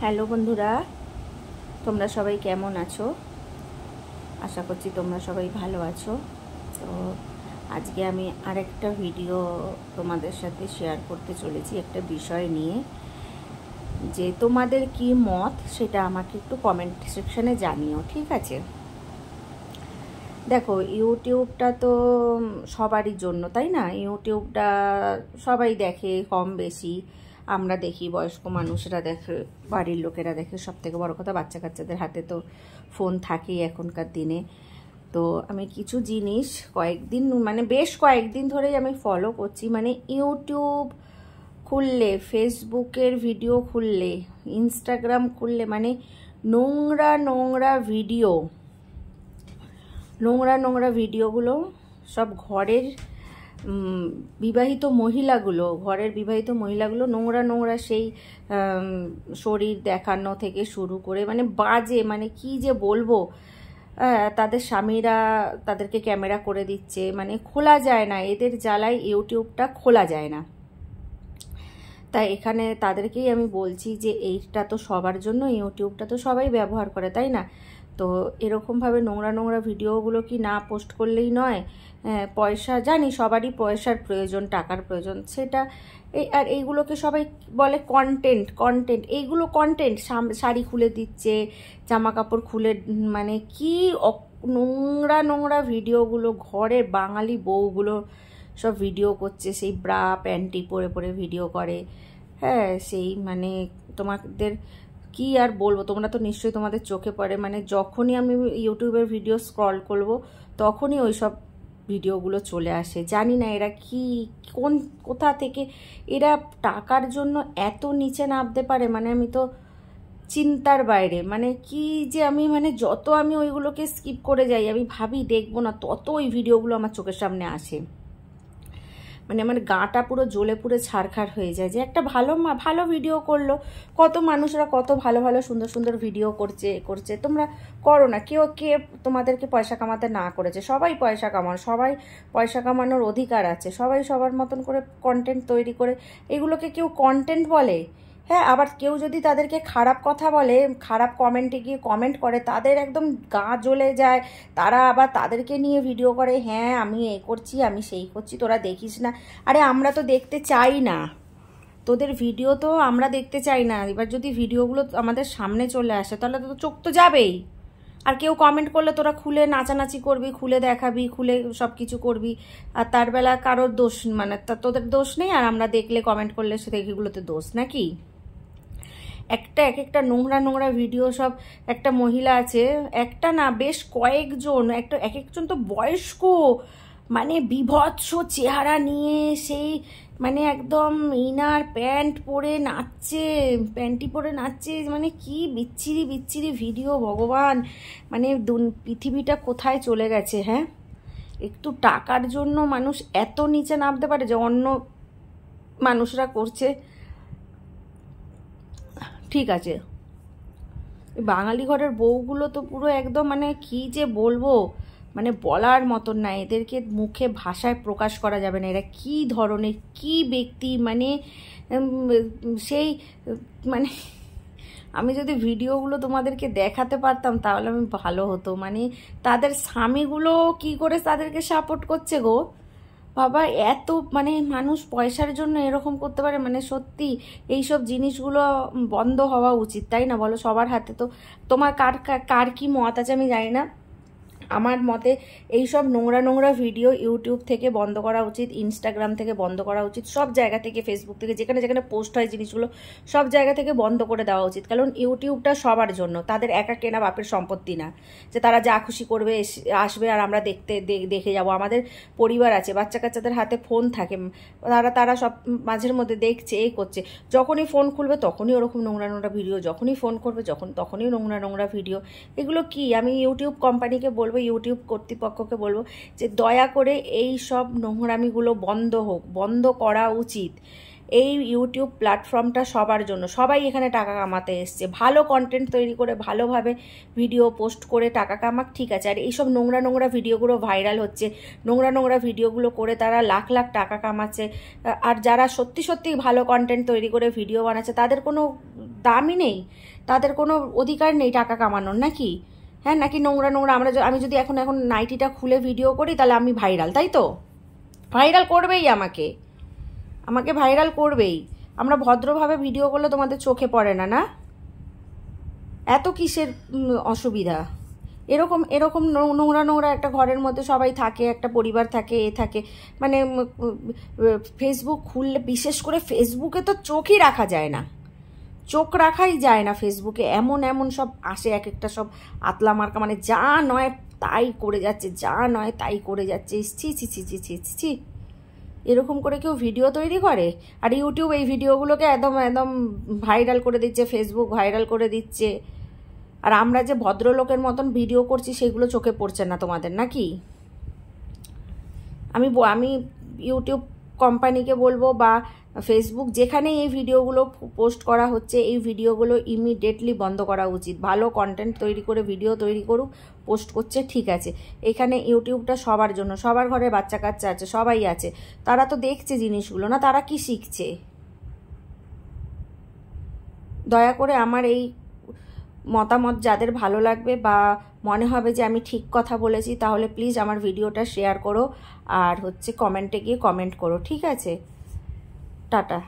Hello বন্ধুরা, তোমরা সবাই কেমন আছো? আশা করছি তোমরা সবাই ভালো আছো। তো আজকে আমি আরেকটা ভিডিও তোমাদের সাথে শেয়ার করতে চলেছি একটা বিষয় নিয়ে, যে তোমাদের কি মত সেটা আমাকে একটু কমেন্ট সেকশানে জানিও, ঠিক আছে? দেখো, ইউটিউবটা তো সবারই জন্য, তাই না? ইউটিউবটা সবাই দেখে কম বেশি। আমরা দেখি, বয়স্ক মানুষরা দেখে, বাড়ির লোকেরা দেখে, সব থেকে বড় কথা বাচ্চা কাচ্চাদের হাতে তো ফোন থাকেই এখনকার দিনে। তো আমি কিছু জিনিস কয়েকদিন বেশ কয়েকদিন ধরেই আমি ফলো করছি। ইউটিউব খুললে, ফেসবুকের ভিডিও খুললে, ইনস্টাগ্রাম খুললে নোংরা নোংরা ভিডিও, নোংরা নোংরা ভিডিওগুলো সব ঘরের ঘরের বিবাহিত মহিলাগুলো নোংরা নোংরা সেই শরীর দেখানো থেকে শুরু করে বাজে, কি যে বলবো, তাদের স্বামীরা তাদেরকে ক্যামেরা করে দিচ্ছে, খোলা যায় না, এদের জ্বালায় ইউটিউবটা খোলা যায় না। তাই এখানে তাদেরকেই আমি বলছি যে এইটা তো সবার জন্য, ইউটিউবটা তো সবাই ব্যবহার করে, তাই না? তো এরকমভাবে নোংরা নোংরা ভিডিওগুলো কি না পোস্ট করলেই নয়? পয়সা, জানি সবারই পয়সার প্রয়োজন, টাকার প্রয়োজন, সেটা আর এইগুলোকে সবাই বলে কন্টেন্ট। এইগুলো কন্টেন্ট। শাড়ি খুলে দিচ্ছে, জামা কাপড় খুলে, কি নোংরা নোংরা ভিডিওগুলো, ঘরের বাঙালি বউগুলো সব ভিডিও করছে, সেই ব্রা প্যান্টি পরে পরে ভিডিও করে। হ্যাঁ, সেই তোমাদের কি আর বলবো, তোমরা তো নিশ্চয়ই তোমাদের চোখে পড়ে, যখনই আমি ইউটিউবের ভিডিও স্ক্রল করব তখনই ওই সব ভিডিওগুলো চলে আসে। জানি না এরা কি, কোথা থেকে এরা টাকার জন্য এত নিচে নামতে পারে, আমি তো চিন্তার বাইরে। কি যে আমি যত আমি ওইগুলোকে স্কিপ করে যাই, আমি ভাবি দেখবো না, তত ওই ভিডিওগুলো আমার চোখের সামনে আসে। আমার গাটা পুরো জ্বলে পুরো ছারখার হয়ে যায় যে একটা ভালো ভিডিও করলো, কত মানুষরা কত ভালো ভালো সুন্দর সুন্দর ভিডিও করছে। তোমরা করো না, কে তোমাদেরকে পয়সা কামাতে না করেছে? সবাই পয়সা কামানো, সবাই পয়সা কামানোর অধিকার আছে, সবাই সবার মতন করে কন্টেন্ট তৈরি করে। এগুলোকে কেউ কন্টেন্ট বলে? হ্যাঁ, আবার কেউ যদি তাদেরকে খারাপ কথা বলে, খারাপ কমেন্টে গিয়ে কমেন্ট করে, তাদের একদম গা জ্বলে যায়। তারা আবার তাদেরকে নিয়ে ভিডিও করে, হ্যাঁ আমি এই করছি, আমি সেই করছি, তোরা দেখিস না। আরে আমরা তো দেখতে চাই না, তোদের ভিডিও তো আমরা দেখতে চাই না। এবার যদি ভিডিওগুলো আমাদের সামনে চলে আসে তাহলে তো চোখ তো যাবেই। আর কেউ কমেন্ট করলে তোরা খুলে নাচানাচি করবি, খুলে দেখাবি, খুলে সব কিছু করবি, আর তার বেলা কারোর দোষ, তোদের দোষ নেই, আর আমরা দেখলে কমেন্ট করলে সেগুলোতে দোষ নাকি? এক একটা নোংরা নোংরা ভিডিও সব, একটা মহিলা আছে, একটা না বেশ কয়েকজন, এক একজন তো বয়স্ক, বিভৎস চেহারা নিয়ে সেই একদম ইনার প্যান্ট পরে নাচছে, প্যান্টি পরে নাচছে, কি বিচ্ছিরি বিচ্ছিরি ভিডিও, ভগবান! পৃথিবীটা কোথায় চলে গেছে? হ্যাঁ, একটু টাকার জন্য মানুষ এত নিচে নামতে পারে যে অন্য মানুষরা করছে। ঠিক আছে, বাঙালি ঘরের বউগুলো তো পুরো একদম কি যে বলবো, বলার মতন না, এদেরকে মুখে ভাষায় প্রকাশ করা যাবে না। এরা কি ধরনের, কি ব্যক্তি, সেই আমি যদি ভিডিওগুলো তোমাদেরকে দেখাতে পারতাম তাহলে আমি ভালো হতো। তাদের স্বামীগুলো কি করে তাদেরকে সাপোর্ট করছে গো বাবা! এত মানুষ পয়সার জন্য এরকম করতে পারে? সত্যি এইসব জিনিসগুলো বন্ধ হওয়া উচিত, তাই না? বলো, সবার হাতে তো। তোমার কার কি মত আছে আমি জানি না, আমার মতে এইসব নোংরা নোংরা ভিডিও ইউটিউব থেকে বন্ধ করা উচিত, ইনস্টাগ্রাম থেকে বন্ধ করা উচিত, সব জায়গা থেকে, ফেসবুক থেকে, যেখানে যেখানে পোস্ট হয় জিনিসগুলো, সব জায়গা থেকে বন্ধ করে দেওয়া উচিত। কারণ ইউটিউবটা সবার জন্য, তাদের একা কেনা বাপের সম্পত্তি না যে তারা যা খুশি করবে আসবে আর আমরা দেখে যাব। আমাদের পরিবার আছে, বাচ্চা কাচ্চাদের হাতে ফোন থাকে, তারা সব মাঝের মধ্যে দেখছে, এই করছে। যখনই ফোন খুলবে তখনই ওরকম নোংরা নোংরা ভিডিও, যখনই ফোন করবে তখনই নোংরা নোংরা ভিডিও। এগুলো কি, আমি ইউটিউব কোম্পানিকে বলবো, ইউটিউব কর্তৃপক্ষকে বলবো যে দয়া করে এই সব নোংরামিগুলো বন্ধ হোক, বন্ধ করা উচিত। এই ইউটিউব প্ল্যাটফর্মটা সবার জন্য, সবাই এখানে টাকা কামাতে এসছে, ভালো কন্টেন্ট তৈরি করে ভালোভাবে ভিডিও পোস্ট করে টাকা কামাক, ঠিক আছে। আর এইসব নোংরা নোংরা ভিডিওগুলো ভাইরাল হচ্ছে, নোংরা নোংরা ভিডিওগুলো করে তারা লাখ লাখ টাকা কামাচ্ছে। আর যারা সত্যি সত্যি ভালো কন্টেন্ট তৈরি করে ভিডিও বানাচ্ছে তাদের কোনো দামই নেই, তাদের কোনো অধিকার নেই টাকা কামানোর নাকি? হ্যাঁ, নাকি নোংরা নোংরা আমি যদি এখন নাইটিটা খুলে ভিডিও করি তাহলে আমি ভাইরাল, তাই তো? ভাইরাল করবেই আমাকে ভাইরাল করবেই। আমরা ভদ্রভাবে ভিডিও করলে তোমাদের চোখে পড়ে না, না? এত কিসের অসুবিধা? এরকম নোংরা নোংরা একটা ঘরের মধ্যে সবাই থাকে, একটা পরিবার থাকে, থাকে, মানে ফেসবুক খুললে, বিশেষ করে ফেসবুকে তো চোখই রাখা যায় না, চোখ রাখাই যায় না ফেসবুকে। এমন এমন সব আসে, এক একটা সব আতলা মার্কা, মানে যা নয় তাই করে যাচ্ছে, যা নয় তাই করে যাচ্ছে। ছি ছি ছি ছি ছি ছি, এরকম করে কেউ ভিডিও তৈরি করে? আর ইউটিউব এই ভিডিওগুলোকে একদম একদম ভাইরাল করে দিচ্ছে, ফেসবুক ভাইরাল করে দিচ্ছে। আর আমরা যে ভদ্রলোকের মতন ভিডিও করছি সেগুলো চোখে পড়ছে না তোমাদের নাকি? আমি ইউটিউব কোম্পানিকে বলবো বা ফেসবুক, যেখানে এই ভিডিওগুলো পোস্ট করা হচ্ছে, এই ভিডিওগুলো ইমিডিয়েটলি বন্ধ করা উচিত। ভালো কন্টেন্ট তৈরি করে ভিডিও তৈরি করুক, পোস্ট করছে ঠিক আছে, এখানে ইউটিউবটা সবার জন্য, সবার ঘরে বাচ্চা কাচ্চা আছে, সবাই আছে, তারা তো দেখছে জিনিসগুলো না, তারা কি শিখছে? দয়া করে আমার এই মতামত যাদের ভালো লাগবে বা মনে হবে যে আমি ঠিক কথা বলেছি, তাহলে প্লিজ আমার ভিডিওটা শেয়ার করো, আর কমেন্টে গিয়ে কমেন্ট করো, ঠিক আছে? টাটা।